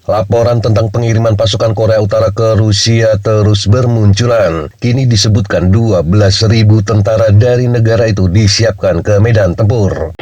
Laporan tentang pengiriman pasukan Korea Utara ke Rusia terus bermunculan. Kini disebutkan 12.000 tentara dari negara itu disiapkan ke medan tempur.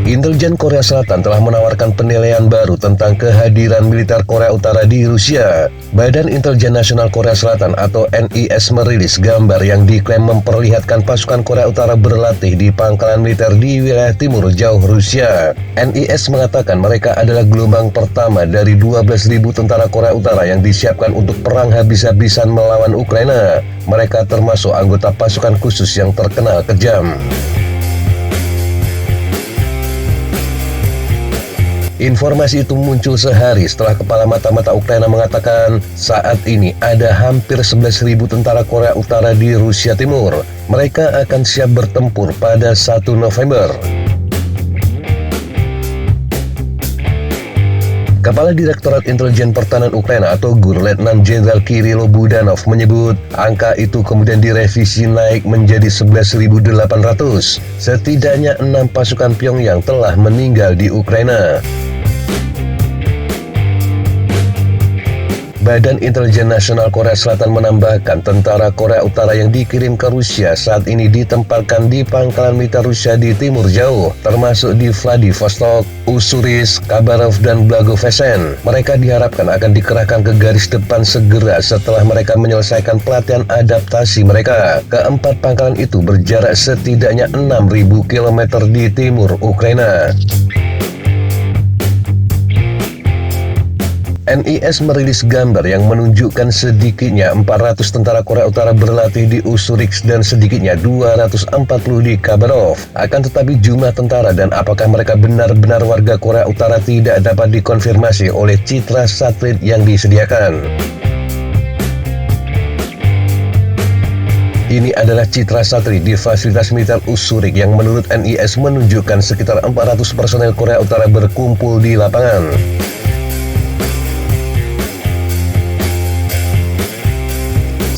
Intelijen Korea Selatan telah menawarkan penilaian baru tentang kehadiran militer Korea Utara di Rusia. Badan Intelijen Nasional Korea Selatan atau NIS merilis gambar yang diklaim memperlihatkan pasukan Korea Utara berlatih di pangkalan militer di wilayah timur jauh Rusia. NIS mengatakan mereka adalah gelombang pertama dari 12.000 tentara Korea Utara yang disiapkan untuk perang habis-habisan melawan Ukraina. Mereka termasuk anggota pasukan khusus yang terkenal kejam. Informasi itu muncul sehari setelah Kepala Mata-Mata Ukraina mengatakan saat ini ada hampir 11.000 tentara Korea Utara di Rusia Timur. Mereka akan siap bertempur pada 1 November. Kepala Direktorat Intelijen Pertahanan Ukraina atau GUR Letnan Jenderal Kirilo Budanov menyebut angka itu kemudian direvisi naik menjadi 11.800. Setidaknya 6 pasukan Pyongyang telah meninggal di Ukraina. Badan Intelijen Nasional Korea Selatan menambahkan tentara Korea Utara yang dikirim ke Rusia saat ini ditempatkan di pangkalan militer Rusia di timur jauh, termasuk di Vladivostok, Ussurisk, Khabarov, dan Blagoveshchen. Mereka diharapkan akan dikerahkan ke garis depan segera setelah mereka menyelesaikan pelatihan adaptasi mereka. Keempat pangkalan itu berjarak setidaknya 6.000 km di timur Ukraina. NIS merilis gambar yang menunjukkan sedikitnya 400 tentara Korea Utara berlatih di Ussurisk dan sedikitnya 240 di Khabarov. Akan tetapi jumlah tentara dan apakah mereka benar-benar warga Korea Utara tidak dapat dikonfirmasi oleh citra satelit yang disediakan. Ini adalah citra satelit di fasilitas militer Ussurisk yang menurut NIS menunjukkan sekitar 400 personel Korea Utara berkumpul di lapangan.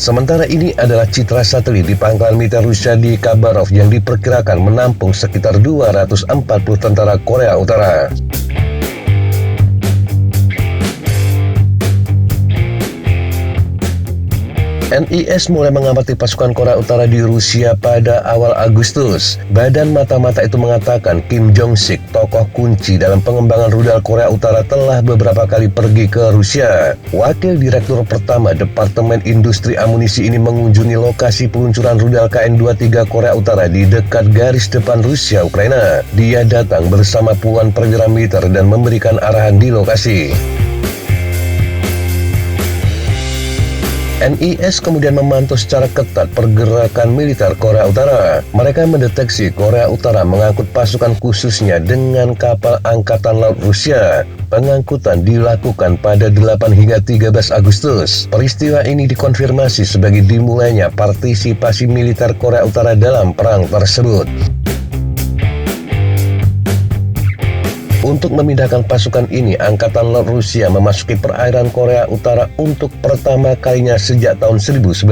Sementara ini adalah citra satelit di pangkalan militer Rusia di Khabarov yang diperkirakan menampung sekitar 240 tentara Korea Utara. NIS mulai mengamati pasukan Korea Utara di Rusia pada awal Agustus. Badan Mata-Mata itu mengatakan Kim Jong-sik, tokoh kunci dalam pengembangan rudal Korea Utara, telah beberapa kali pergi ke Rusia. Wakil Direktur Pertama Departemen Industri Amunisi ini mengunjungi lokasi peluncuran rudal KN-23 Korea Utara di dekat garis depan Rusia Ukraina. Dia datang bersama puluhan perwira militer dan memberikan arahan di lokasi. NIS kemudian memantau secara ketat pergerakan militer Korea Utara. Mereka mendeteksi Korea Utara mengangkut pasukan khususnya dengan kapal Angkatan Laut Rusia. Pengangkutan dilakukan pada 8 hingga 13 Agustus. Peristiwa ini dikonfirmasi sebagai dimulainya partisipasi militer Korea Utara dalam perang tersebut. Untuk memindahkan pasukan ini, Angkatan Laut Rusia memasuki perairan Korea Utara untuk pertama kalinya sejak tahun 1900.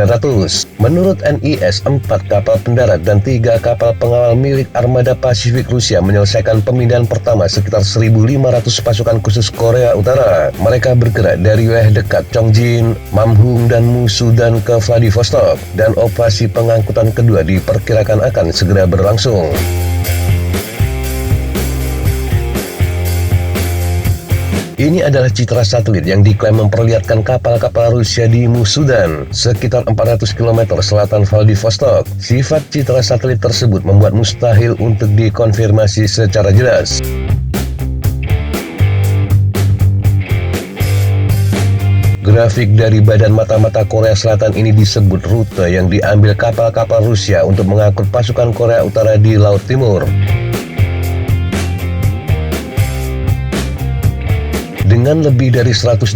Menurut NIS, 4 kapal pendarat dan 3 kapal pengawal milik Armada Pasifik Rusia menyelesaikan pemindahan pertama sekitar 1.500 pasukan khusus Korea Utara. Mereka bergerak dari wilayah dekat Chongjin, Mamhung, dan Musudan ke Vladivostok, dan operasi pengangkutan kedua diperkirakan akan segera berlangsung. Ini adalah citra satelit yang diklaim memperlihatkan kapal-kapal Rusia di Musudan, sekitar 400 km selatan Vladivostok. Sifat citra satelit tersebut membuat mustahil untuk dikonfirmasi secara jelas. Grafik dari Badan Mata-Mata Korea Selatan ini disebut rute yang diambil kapal-kapal Rusia untuk mengangkut pasukan Korea Utara di Laut Timur. Dengan lebih dari 120.000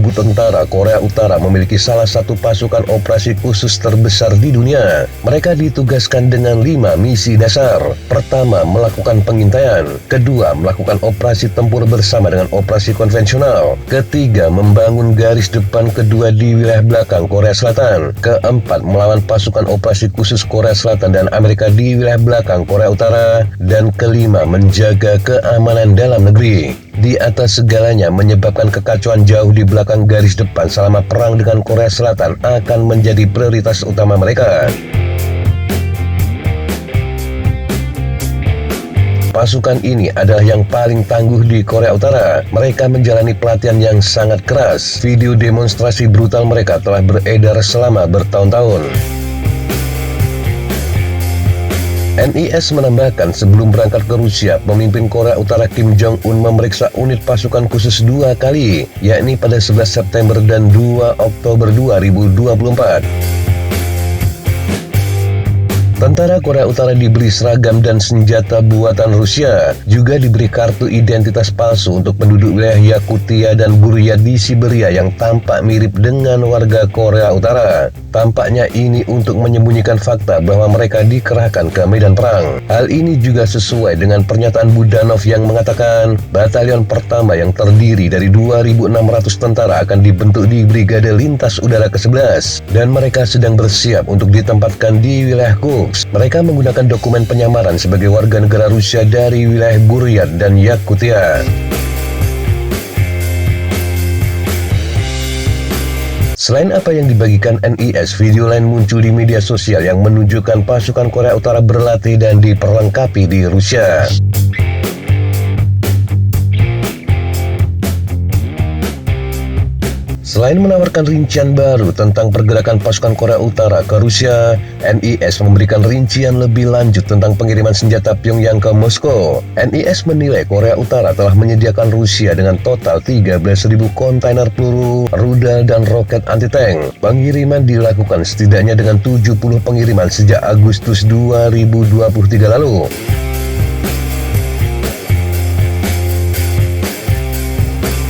tentara, Korea Utara memiliki salah satu pasukan operasi khusus terbesar di dunia. Mereka ditugaskan dengan 5 misi dasar. Pertama, melakukan pengintaian. Kedua, melakukan operasi tempur bersama dengan operasi konvensional. Ketiga, membangun garis depan kedua di wilayah belakang Korea Selatan. Keempat, melawan pasukan operasi khusus Korea Selatan dan Amerika di wilayah belakang Korea Utara. Dan kelima, menjaga keamanan dalam negeri. Di atas segalanya, menyebabkan kekacauan jauh di belakang garis depan selama perang dengan Korea Selatan akan menjadi prioritas utama mereka. Pasukan ini adalah yang paling tangguh di Korea Utara. Mereka menjalani pelatihan yang sangat keras. Video demonstrasi brutal mereka telah beredar selama bertahun-tahun. NIS menambahkan sebelum berangkat ke Rusia, pemimpin Korea Utara Kim Jong-un memeriksa unit pasukan khusus 2 kali, yakni pada 11 September dan 2 Oktober 2024. Tentara Korea Utara diberi seragam dan senjata buatan Rusia, juga diberi kartu identitas palsu untuk penduduk wilayah Yakutia dan Buryat di Siberia yang tampak mirip dengan warga Korea Utara. Tampaknya ini untuk menyembunyikan fakta bahwa mereka dikerahkan ke medan perang. Hal ini juga sesuai dengan pernyataan Budanov yang mengatakan batalion pertama yang terdiri dari 2.600 tentara akan dibentuk di Brigade Lintas Udara ke-11 dan mereka sedang bersiap untuk ditempatkan di wilayah Kursk. Mereka menggunakan dokumen penyamaran sebagai warga negara Rusia dari wilayah Buryat dan Yakutia. Selain apa yang dibagikan NIS, video lain muncul di media sosial yang menunjukkan pasukan Korea Utara berlatih dan diperlengkapi di Rusia. Selain menawarkan rincian baru tentang pergerakan pasukan Korea Utara ke Rusia, NIS memberikan rincian lebih lanjut tentang pengiriman senjata Pyongyang ke Moskow. NIS menilai Korea Utara telah menyediakan Rusia dengan total 13.000 kontainer peluru, rudal, dan roket anti-tank. Pengiriman dilakukan setidaknya dengan 70 pengiriman sejak Agustus 2023 lalu.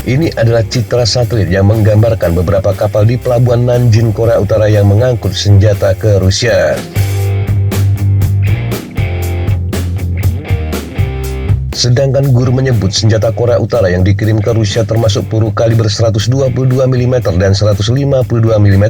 Ini adalah citra satelit yang menggambarkan beberapa kapal di pelabuhan Nanjing, Korea Utara yang mengangkut senjata ke Rusia. Sedangkan GUR menyebut senjata Korea Utara yang dikirim ke Rusia termasuk peluru kaliber 122 mm dan 152 mm.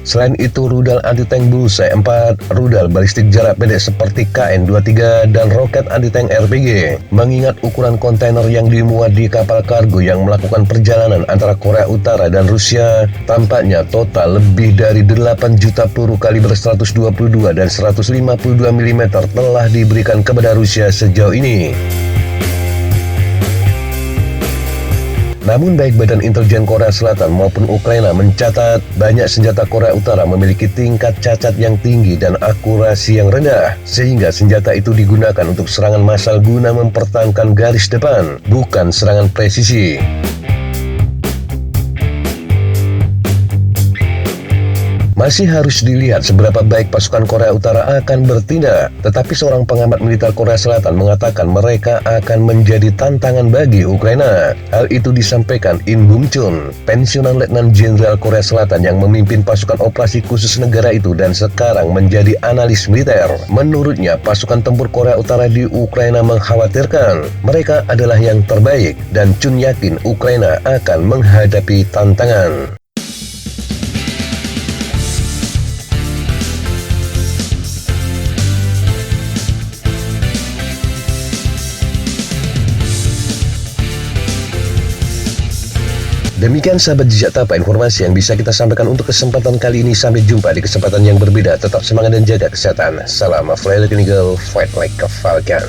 Selain itu, rudal anti-tank Bullseye 4, rudal balistik jarak pendek seperti KN-23, dan roket anti-tank RPG. Mengingat ukuran kontainer yang dimuat di kapal kargo yang melakukan perjalanan antara Korea Utara dan Rusia, tampaknya total lebih dari 8 juta peluru kaliber 122 dan 152 mm telah diberikan kepada Rusia sejauh ini. Namun baik Badan Intelijen Korea Selatan maupun Ukraina mencatat banyak senjata Korea Utara memiliki tingkat cacat yang tinggi dan akurasi yang rendah, sehingga senjata itu digunakan untuk serangan massal guna mempertahankan garis depan, bukan serangan presisi. Masih harus dilihat seberapa baik pasukan Korea Utara akan bertindak, tetapi seorang pengamat militer Korea Selatan mengatakan mereka akan menjadi tantangan bagi Ukraina. Hal itu disampaikan In Bum Chun, pensiunan Letnan Jenderal Korea Selatan yang memimpin pasukan operasi khusus negara itu dan sekarang menjadi analis militer. Menurutnya, pasukan tempur Korea Utara di Ukraina mengkhawatirkan mereka adalah yang terbaik dan Chun yakin Ukraina akan menghadapi tantangan. Demikian sahabat Jejak Tapa informasi yang bisa kita sampaikan untuk kesempatan kali ini. Sampai jumpa di kesempatan yang berbeda. Tetap semangat dan jaga kesehatan. Salam Fly Like an Eagle, Fight Like a Falcon.